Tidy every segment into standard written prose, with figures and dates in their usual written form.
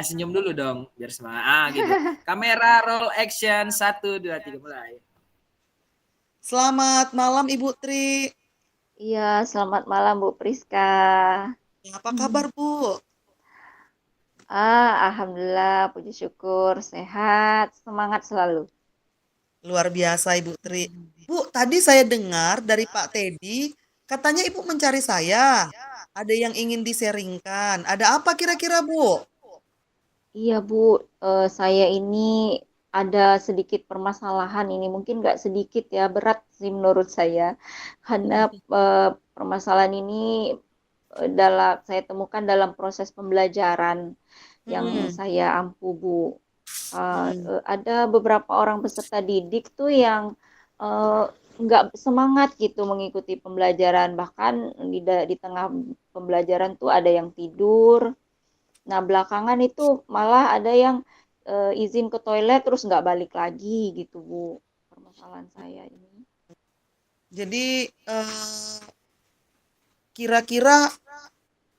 senyum dulu dong biar semangat. Gitu. Kamera roll action 1 2 3 mulai. Selamat malam Ibu Tri. Iya, selamat malam Bu Priska. Apa kabar Bu? Alhamdulillah, puji syukur, sehat, semangat selalu. Luar biasa Ibu Tri. Bu, tadi saya dengar dari Pak Teddy, katanya Ibu mencari saya. Ada yang ingin diseringkan. Ada apa kira-kira Bu? Iya Bu, saya ini ada sedikit permasalahan ini, mungkin nggak sedikit ya, berat sih menurut saya. Karena permasalahan ini saya temukan dalam proses pembelajaran yang Mm-mm, saya ampu Bu. mm-mm. Ada beberapa orang peserta didik tuh yang uh, nggak semangat gitu mengikuti pembelajaran, bahkan di tengah pembelajaran tuh ada yang tidur. Nah, belakangan itu malah ada yang izin ke toilet terus nggak balik lagi gitu Bu, permasalahan saya ini. Jadi kira-kira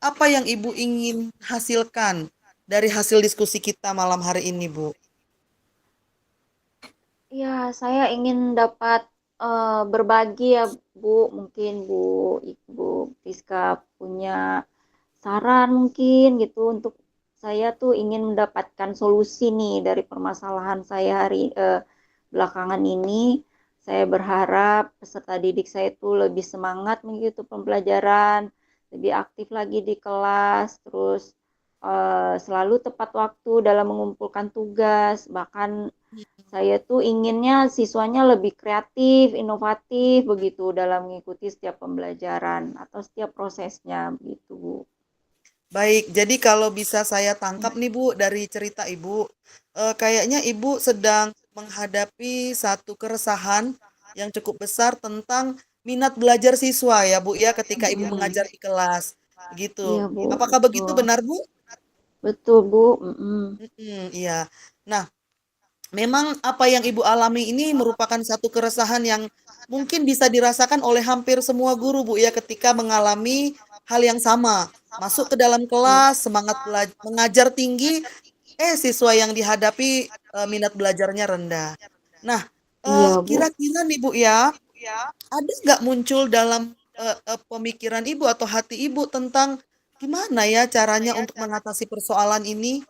apa yang Ibu ingin hasilkan dari hasil diskusi kita malam hari ini Bu? Ya, saya ingin dapat berbagi ya Bu, mungkin Ibu Fiska punya saran mungkin gitu untuk saya tuh ingin mendapatkan solusi nih dari permasalahan saya belakangan ini. Saya berharap peserta didik saya itu lebih semangat mengikuti pembelajaran, lebih aktif lagi di kelas, terus selalu tepat waktu dalam mengumpulkan tugas. Bahkan saya tuh inginnya siswanya lebih kreatif, inovatif begitu dalam mengikuti setiap pembelajaran atau setiap prosesnya begitu, Bu. Baik, jadi kalau bisa saya tangkap nih Bu dari cerita Ibu, kayaknya Ibu sedang menghadapi satu keresahan yang cukup besar tentang minat belajar siswa ya Bu ya ketika Ibu Mm-mm. mengajar di kelas. Begitu. Iya, Bu, Apakah begitu betul. benar Bu? Betul, Bu. Mm-mm. Iya. Nah, memang apa yang Ibu alami ini merupakan satu keresahan yang mungkin bisa dirasakan oleh hampir semua guru Bu ya ketika mengalami hal yang sama. Masuk ke dalam kelas, semangat mengajar tinggi, siswa yang dihadapi minat belajarnya rendah. Nah, Iya, Bu. kira-kira nih Bu ya, ada nggak muncul dalam pemikiran Ibu atau hati Ibu tentang gimana ya caranya untuk mengatasi persoalan ini?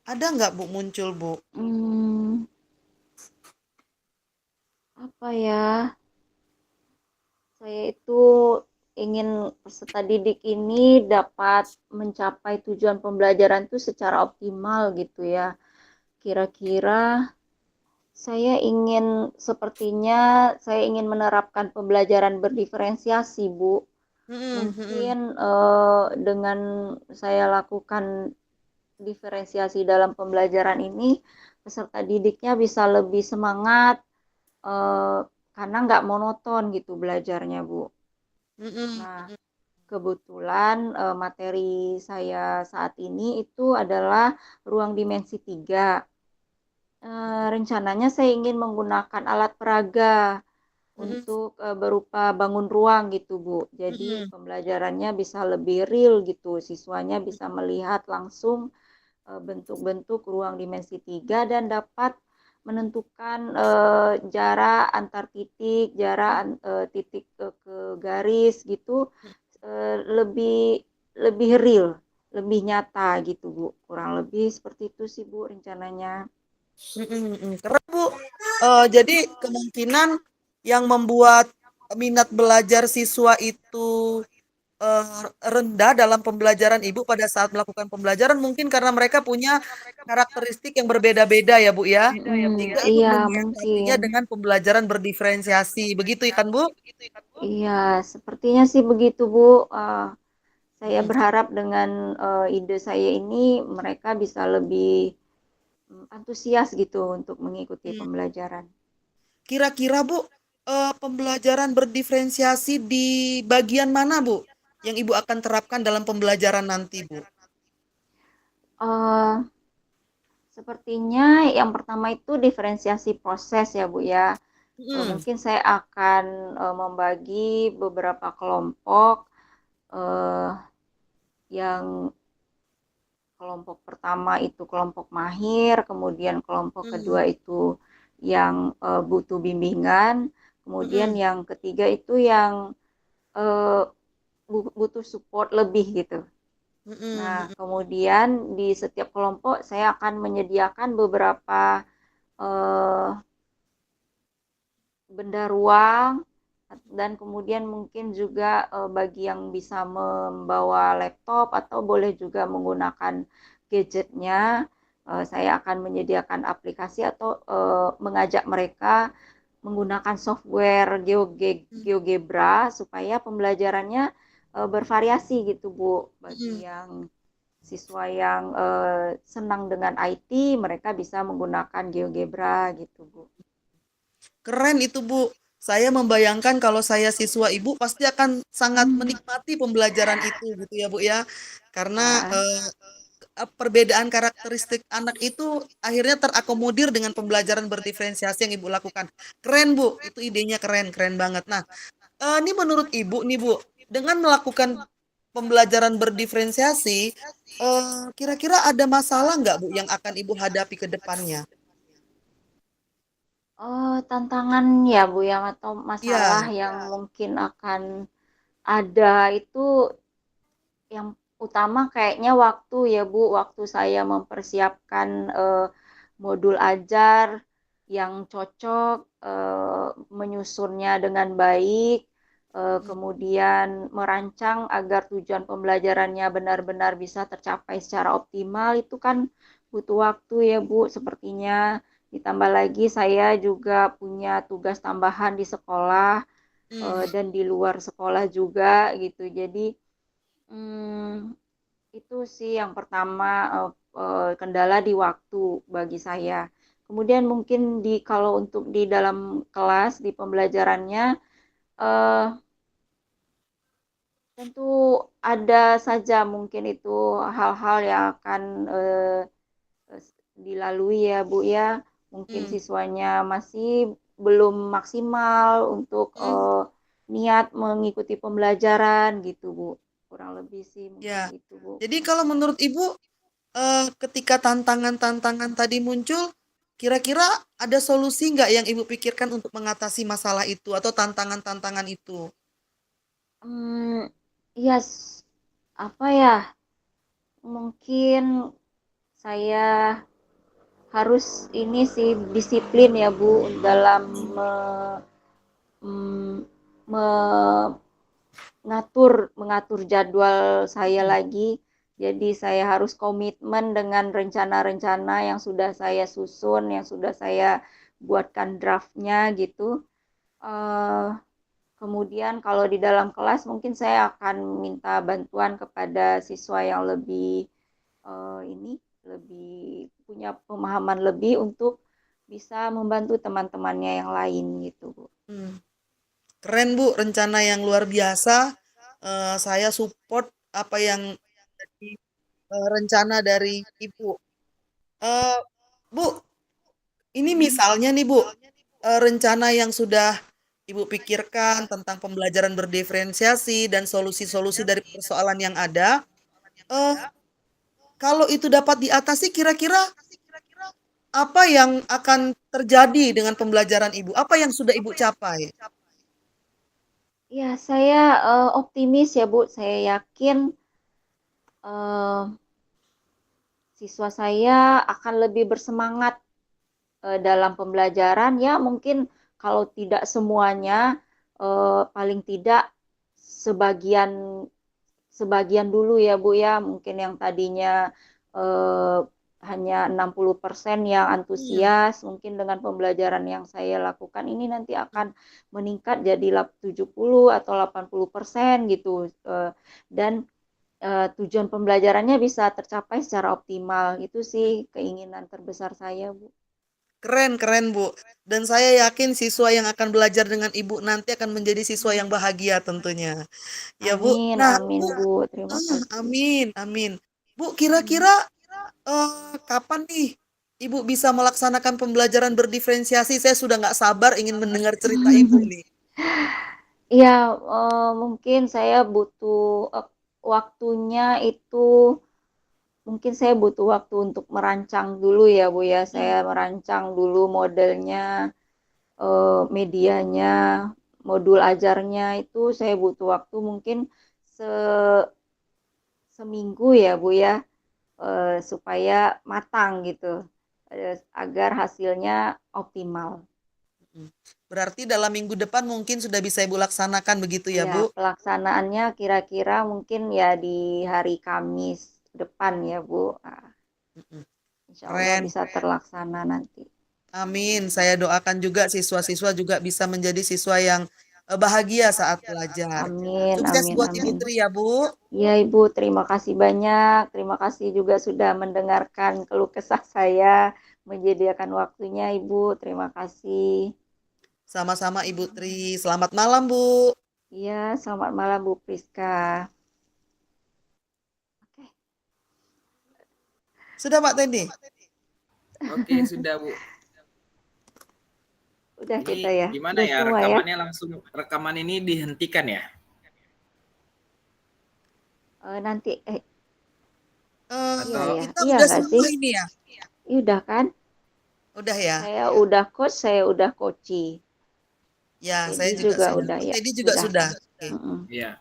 Ada nggak Bu muncul Bu? Hmm, apa ya? Saya itu ingin peserta didik ini dapat mencapai tujuan pembelajaran itu secara optimal gitu ya. Kira-kira saya ingin menerapkan pembelajaran berdiferensiasi, Bu. Mm-mm, mm-mm. Mungkin dengan saya lakukan diferensiasi dalam pembelajaran ini, peserta didiknya bisa lebih semangat eh, karena nggak monoton gitu belajarnya, Bu. Mm-mm. Nah, kebetulan materi saya saat ini itu adalah ruang dimensi 3. Rencananya saya ingin menggunakan alat peraga Mm-mm. untuk berupa bangun ruang gitu, Bu. Jadi Mm-mm. pembelajarannya bisa lebih real gitu, siswanya bisa melihat langsung bentuk-bentuk ruang dimensi 3 dan dapat menentukan jarak antar titik, jarak titik ke garis gitu lebih lebih real, lebih nyata gitu Bu. Kurang lebih seperti itu sih Bu rencananya. Mm-mm. Mm-mm. Karena Bu, jadi kemungkinan yang membuat minat belajar siswa itu rendah dalam pembelajaran Ibu pada saat melakukan pembelajaran mungkin karena mereka punya karakteristik yang berbeda-beda ya Bu ya. Sehingga Ibu Iya menyiasatinya mungkin. dengan pembelajaran berdiferensiasi. Begitu kan Bu? Iya, sepertinya sih begitu Bu. Saya Mm. berharap dengan ide saya ini mereka bisa lebih antusias gitu untuk mengikuti Mm. pembelajaran. Kira-kira Bu, pembelajaran berdiferensiasi di bagian mana Bu? Yang Ibu akan terapkan dalam pembelajaran nanti Bu? Eh, Sepertinya yang pertama itu diferensiasi proses ya Bu ya. Mm. Mungkin saya akan membagi beberapa kelompok eh, yang kelompok pertama itu kelompok mahir, kemudian kelompok kedua Mm, itu yang butuh bimbingan, kemudian mm-mm, yang ketiga itu yang eh, butuh support lebih gitu. Nah, mm-mm, kemudian di setiap kelompok saya akan menyediakan beberapa eh, benda ruang dan kemudian mungkin juga bagi yang bisa membawa laptop atau boleh juga menggunakan gadgetnya, saya akan menyediakan aplikasi atau mengajak mereka menggunakan software mm, GeoGebra supaya pembelajarannya bervariasi gitu Bu. Bagi mm. yang siswa yang senang dengan IT, mereka bisa menggunakan GeoGebra gitu Bu. Keren itu, Bu. Saya membayangkan kalau saya siswa Ibu pasti akan sangat menikmati pembelajaran itu gitu ya, Bu ya. Karena Ya. perbedaan karakteristik anak itu akhirnya terakomodir dengan pembelajaran berdiferensiasi yang Ibu lakukan. Keren, Bu. Itu idenya keren, keren banget. Nah, ini menurut Ibu nih, Bu, dengan melakukan pembelajaran berdiferensiasi, kira-kira ada masalah nggak, Bu, yang akan Ibu hadapi ke depannya? Oh, tantangan ya Bu yang atau masalah Iya. yang mungkin akan ada itu yang utama kayaknya waktu ya Bu, waktu saya mempersiapkan modul ajar yang cocok, menyusunnya dengan baik, kemudian merancang agar tujuan pembelajarannya benar-benar bisa tercapai secara optimal itu kan butuh waktu ya Bu, sepertinya. Ditambah lagi saya juga punya tugas tambahan di sekolah Hmm. dan di luar sekolah juga gitu. Jadi itu sih yang pertama, kendala di waktu bagi saya. Kemudian mungkin kalau untuk di dalam kelas di pembelajarannya, eh, tentu ada saja mungkin itu hal-hal yang akan dilalui ya Bu ya. Mungkin Hmm. siswanya masih belum maksimal untuk Hmm. niat mengikuti pembelajaran gitu Bu. Kurang lebih sih mungkin Ya. gitu Bu. Jadi kalau menurut Ibu, ketika tantangan-tantangan tadi muncul, kira-kira ada solusi nggak yang Ibu pikirkan untuk mengatasi masalah itu atau tantangan-tantangan itu? Hmm, iya, apa ya? Mungkin saya harus ini sih disiplin ya Bu dalam mm, mengatur jadwal saya Hmm. lagi. Jadi saya harus komitmen dengan rencana-rencana yang sudah saya susun, yang sudah saya buatkan draftnya gitu. Eh, Kemudian kalau di dalam kelas mungkin saya akan minta bantuan kepada siswa yang lebih ini lebih punya pemahaman lebih untuk bisa membantu teman-temannya yang lain gitu, Bu. Hmm. Keren Bu, rencana yang luar biasa. Saya support apa yang jadi rencana dari Ibu. Eh, Bu, ini misalnya nih Bu, rencana yang sudah Ibu pikirkan tentang pembelajaran berdiferensiasi dan solusi-solusi dari persoalan yang ada. Eh, Kalau itu dapat diatasi, kira-kira apa yang akan terjadi dengan pembelajaran Ibu? Apa yang sudah Ibu capai? Ya, saya optimis ya, Bu. Saya yakin eh, siswa saya akan lebih bersemangat dalam pembelajaran. Ya, mungkin kalau tidak semuanya, paling tidak sebagian sebagian dulu ya Bu ya, mungkin yang tadinya eh, hanya 60% yang Hmm. antusias, mungkin dengan pembelajaran yang saya lakukan ini nanti akan meningkat jadi 70 atau 80% gitu. Dan tujuan pembelajarannya bisa tercapai secara optimal. Itu sih keinginan terbesar saya, Bu. Keren, keren, Bu. Dan saya yakin siswa yang akan belajar dengan Ibu nanti akan menjadi siswa yang bahagia tentunya. Ya, Bu. Amin, Nah, amin Bu, Bu. Terima kasih. amin, amin. Bu, kira-kira kapan nih Ibu bisa melaksanakan pembelajaran berdiferensiasi? Saya sudah nggak sabar ingin mendengar cerita Ibu nih. Iya, mungkin saya butuh waktunya itu mungkin saya butuh waktu untuk merancang dulu ya Bu ya. Saya merancang dulu modelnya, medianya, modul ajarnya itu saya butuh waktu mungkin seminggu ya Bu ya, supaya matang gitu, agar hasilnya optimal. Berarti dalam minggu depan mungkin sudah bisa Ibu laksanakan begitu ya, Ya, Bu? pelaksanaannya kira-kira mungkin ya di hari Kamis depan ya Bu. Nah, Mm-mm. insya Allah Keren. bisa terlaksana nanti. Amin. Saya doakan juga siswa-siswa juga bisa menjadi siswa yang bahagia saat belajar. Amin, Sukses amin, buat Ibu amin. Tri ya, Bu. Ya Ibu, terima kasih banyak. Terima kasih juga sudah mendengarkan keluh kesah saya, menyediakan waktunya Ibu. Terima kasih. Sama-sama Ibu Tri. Selamat malam, Bu. Iya, selamat malam Bu Priska. Oke, Sudah Pak Teddy? Oke, sudah Bu. udah Ini kita ya. gimana Udah ya semua ya. rekamannya, langsung rekaman ini dihentikan ya? Nanti, iya Atau ya, Kita iya udah nggak sih? semua ini ya? Iya, udah kan? Udah ya? Saya udah coach, saya udah coachi. Ya, saya Teddy juga juga sudah. udah Pak ya, Teddy juga sudah sudah. kan? Oke. Mm-mm. Iya.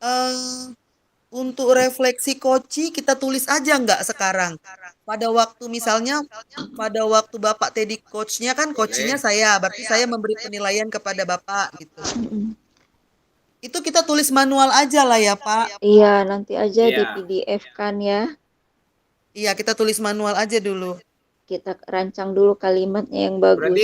Eh, untuk refleksi Koci kita tulis aja nggak sekarang? Pada waktu misalnya pada waktu Bapak Teddy coachnya kan coachnya Boleh. saya, berarti saya memberi penilaian kepada Bapak gitu. Mm-mm. Itu kita tulis manual aja lah ya Pak. Iya, nanti aja di Iya. PDF kan ya. Iya kita tulis manual aja dulu. Kita rancang dulu kalimatnya yang Berarti bagus.